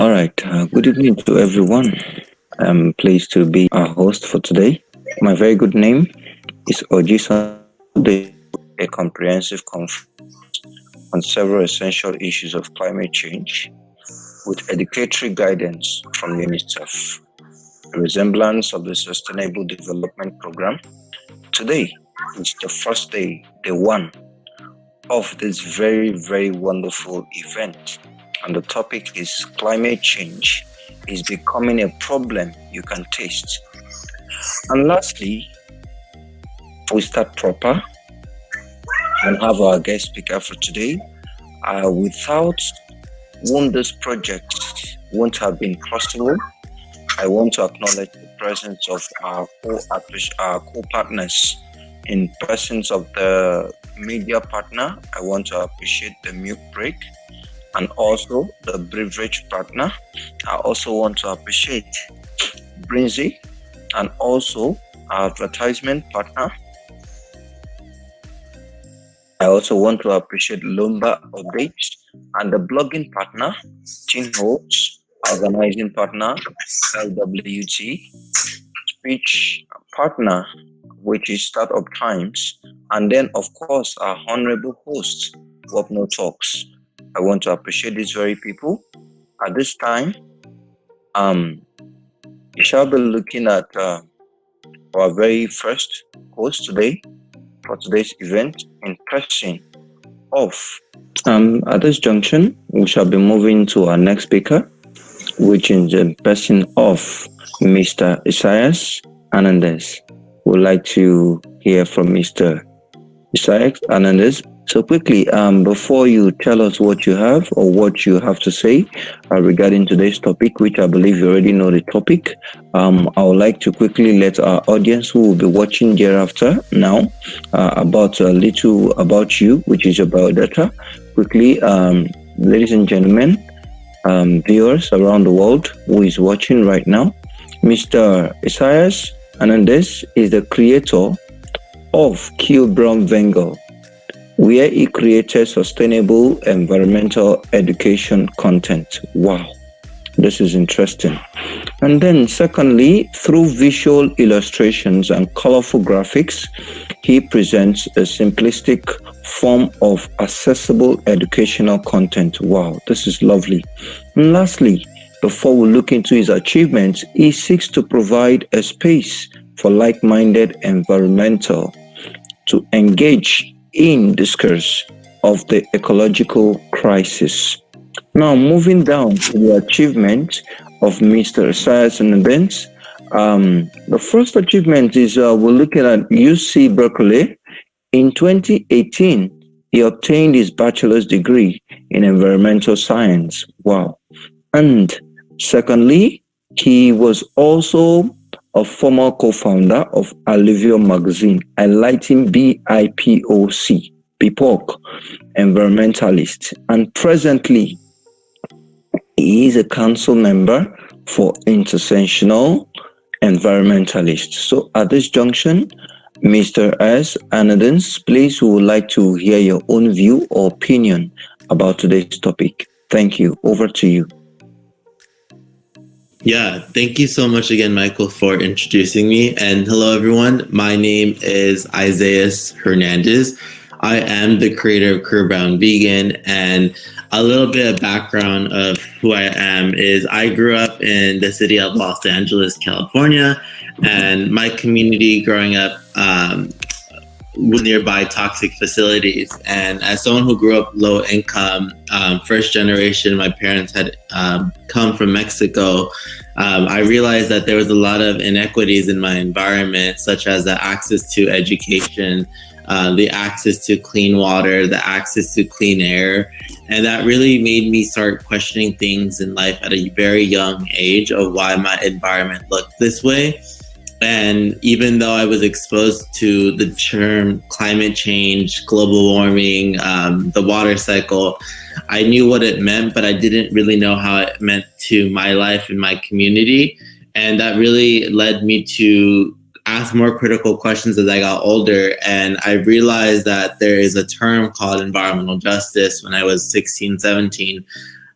All right. Good evening to everyone. I'm pleased to be our host for today. My very good name is Ojisan. A comprehensive conference on several essential issues of climate change with educatory guidance from UNICEF, a resemblance of the Sustainable Development Program. Today is the first day one of this very wonderful event. And the topic is climate change is becoming a problem you can taste. And lastly, we start proper and have our guest speaker for today. Without whom this project won't have been possible, I want to acknowledge the presence of our co-partners in persons of the media partner. I want to appreciate the milk break and also the beverage partner. I also want to appreciate Brinzy and also our advertisement partner. I also want to appreciate Lumba Updates and the blogging partner, Teen Holtz, organizing partner, LWT, speech partner, which is Startup Times, and then, of course, our honorable host, Wapno Talks. I want to appreciate these very people. At this time, we shall be looking at our very first host today for today's event in person of. At this junction, we shall be moving to our next speaker, which is in person of Mr. Isias Hernandez. We'd like to hear from Mr. Isias Hernandez. So quickly, before you tell us what you have or what you have to say regarding today's topic, which I believe you already know the topic, I would like to quickly let our audience who will be watching thereafter now about a little about you, which is your biodata. Quickly, ladies and gentlemen, viewers around the world who is watching right now, Mr. Isias Hernandez is the creator of Q Brown Vengal, where he created sustainable environmental education content. Wow, this is interesting. And then secondly, through visual illustrations and colorful graphics, he presents a simplistic form of accessible educational content. Wow, this is lovely. And lastly, before we look into his achievements, he seeks to provide a space for like-minded environmental to engage in discourse of the ecological crisis. Now, moving down to the achievement of Mr. Isias Hernandez. The first achievement is we're looking at UC Berkeley. In 2018, he obtained his bachelor's degree in environmental science. Wow. And secondly, he was also a former co-founder of Alluvial Magazine, Enlighten BIPOC, BIPOC, environmentalist. And presently, he is a council member for Intersectional Environmentalist. So at this junction, Mr. S. Hernandez, please, we would like to hear your own view or opinion about today's topic. Thank you. Over to you. Yeah, thank you so much again, Michael, for introducing me. And hello, everyone. My name is Isias Hernandez. I am the creator of Career Bound Vegan, and a little bit of background of who I am is I grew up in the city of Los Angeles, California, and my community growing up with nearby toxic facilities. And as someone who grew up low income, first generation, my parents had come from Mexico. I realized that there was a lot of inequities in my environment, such as the access to education, the access to clean water, the access to clean air. And that really made me start questioning things in life at a very young age of why my environment looked this way. And even though I was exposed to the term climate change, global warming, the water cycle, I knew what it meant, but I didn't really know how it meant to my life and my community. And that really led me to ask more critical questions as I got older. And I realized that there is a term called environmental justice when I was 16, 17.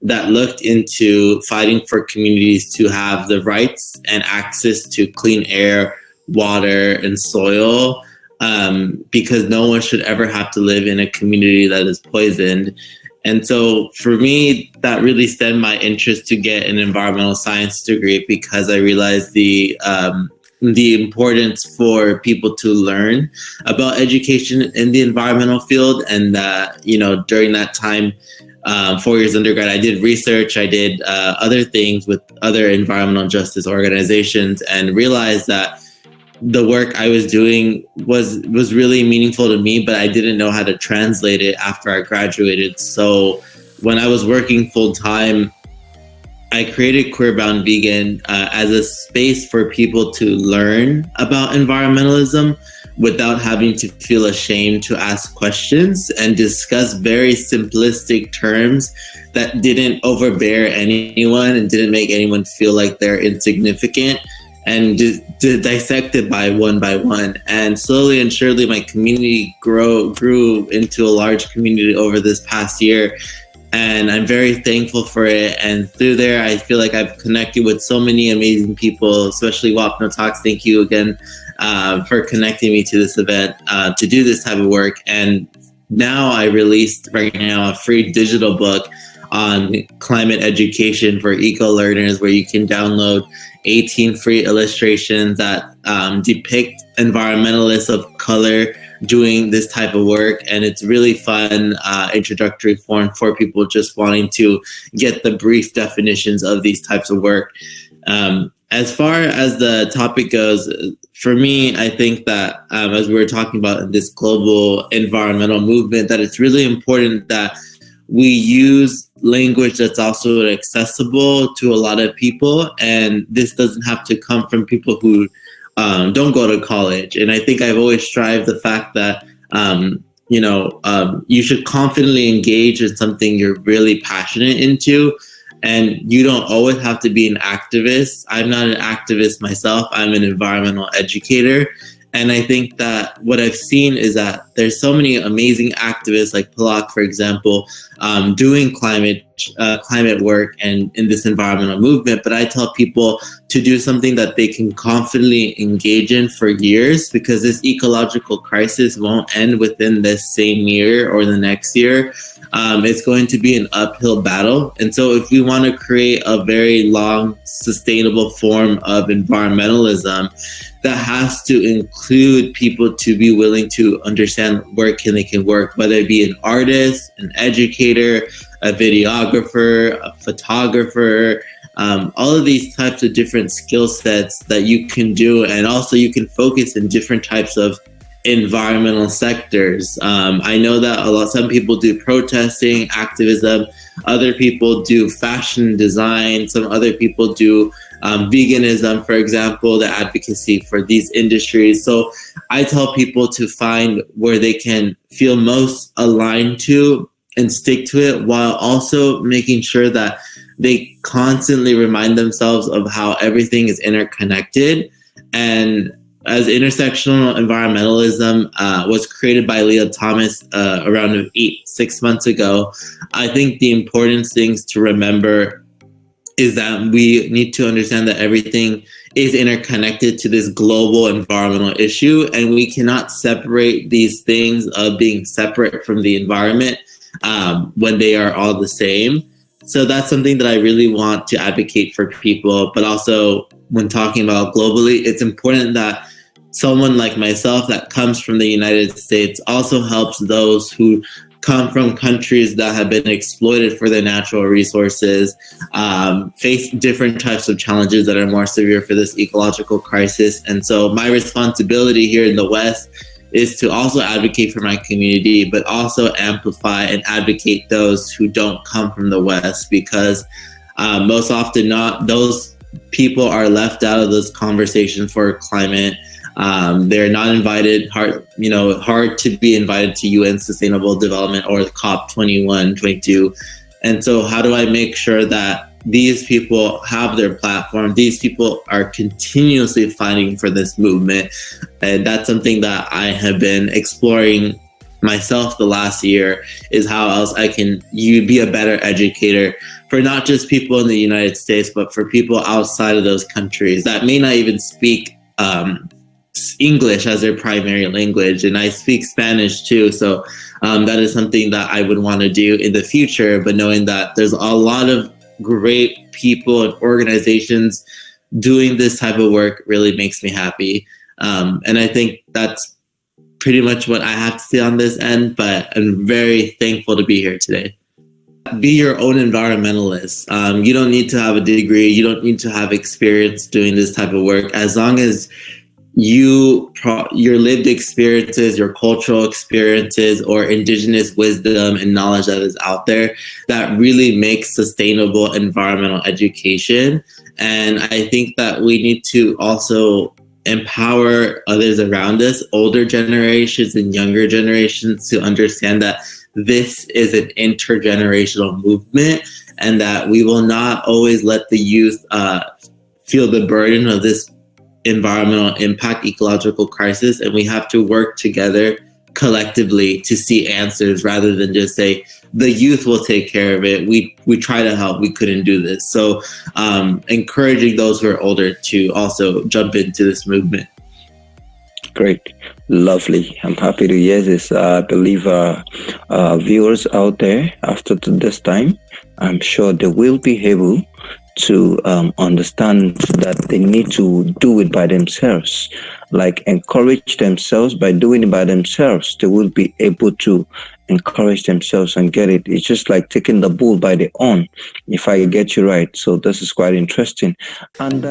that looked into fighting for communities to have the rights and access to clean air, water, and soil, because no one should ever have to live in a community that is poisoned. And so for me, that really stemmed my interest to get an environmental science degree, because I realized the importance for people to learn about education in the environmental field. And that, during that time, 4 years undergrad, I did research, I did other things with other environmental justice organizations, and realized that the work I was doing was really meaningful to me, but I didn't know how to translate it after I graduated. So when I was working full time, I created Queer Bound Vegan as a space for people to learn about environmentalism without having to feel ashamed to ask questions, and discuss very simplistic terms that didn't overbear anyone and didn't make anyone feel like they're insignificant, and dissect it by one. And slowly and surely, my community grew into a large community over this past year. And I'm very thankful for it. And through there, I feel like I've connected with so many amazing people, especially WAP No Talks. Thank you again for connecting me to this event to do this type of work. And now I released right now a free digital book on climate education for eco-learners, where you can download 18 free illustrations that depict environmentalists of color doing this type of work. And it's really fun introductory form for people just wanting to get the brief definitions of these types of work. As far as the topic goes, for me, I think that as we were talking about in this global environmental movement, that it's really important that we use language that's also accessible to a lot of people. And this doesn't have to come from people who don't go to college. And I think I've always strived the fact that, you should confidently engage in something you're really passionate into. And you don't always have to be an activist. I'm not an activist myself. I'm an environmental educator. And I think that what I've seen is that there's so many amazing activists like POUP, for example, doing climate work and in this environmental movement. But I tell people to do something that they can confidently engage in for years, because this ecological crisis won't end within this same year or the next year. It's going to be an uphill battle. And so if we want to create a very long, sustainable form of environmentalism, that has to include people to be willing to understand where they can work, whether it be an artist, an educator, a videographer, a photographer, all of these types of different skill sets that you can do. And also you can focus in different types of environmental sectors. I know that some people do protesting, activism, other people do fashion design, some other people do veganism, for example, the advocacy for these industries. So I tell people to find where they can feel most aligned to and stick to it, while also making sure that they constantly remind themselves of how everything is interconnected. And as intersectional environmentalism was created by Leah Thomas around 6 months ago, I think the important things to remember is that we need to understand that everything is interconnected to this global environmental issue, and we cannot separate these things of being separate from the environment when they are all the same. So that's something that I really want to advocate for people. But also, when talking about globally, it's important that someone like myself that comes from the United States also helps those who come from countries that have been exploited for their natural resources, face different types of challenges that are more severe for this ecological crisis. And so my responsibility here in the West is to also advocate for my community, but also amplify and advocate those who don't come from the West, because most often not, those people are left out of this conversation for climate. They're not invited, hard to be invited to UN Sustainable Development or COP 21, 22. And so how do I make sure that these people have their platform? These people are continuously fighting for this movement. And that's something that I have been exploring myself the last year is how else I can you be a better educator for not just people in the United States, but for people outside of those countries that may not even speak English as their primary language. And I speak Spanish too. So that is something that I would want to do in the future. But knowing that there's a lot of great people and organizations doing this type of work really makes me happy. And I think that's pretty much what I have to say on this end, but I'm very thankful to be here today. Be your own environmentalist. You don't need to have a degree. You don't need to have experience doing this type of work. As long as your lived experiences, your cultural experiences, or indigenous wisdom and knowledge that is out there, that really makes sustainable environmental education. And I think that we need to also empower others around us, older generations and younger generations, to understand that this is an intergenerational movement and that we will not always let the youth feel the burden of this environmental impact, ecological crisis, and we have to work together collectively to see answers rather than just say the youth will take care of it. We try to help, we couldn't do this. So encouraging those who are older to also jump into this movement. Great. Lovely. I'm happy to hear this. I believe viewers out there after this time, I'm sure they will be able to understand that they need to do it by themselves, like encourage themselves by doing it by themselves. They will be able to encourage themselves and get it. It's just like taking the bull by the horn, if I get you right. So this is quite interesting. And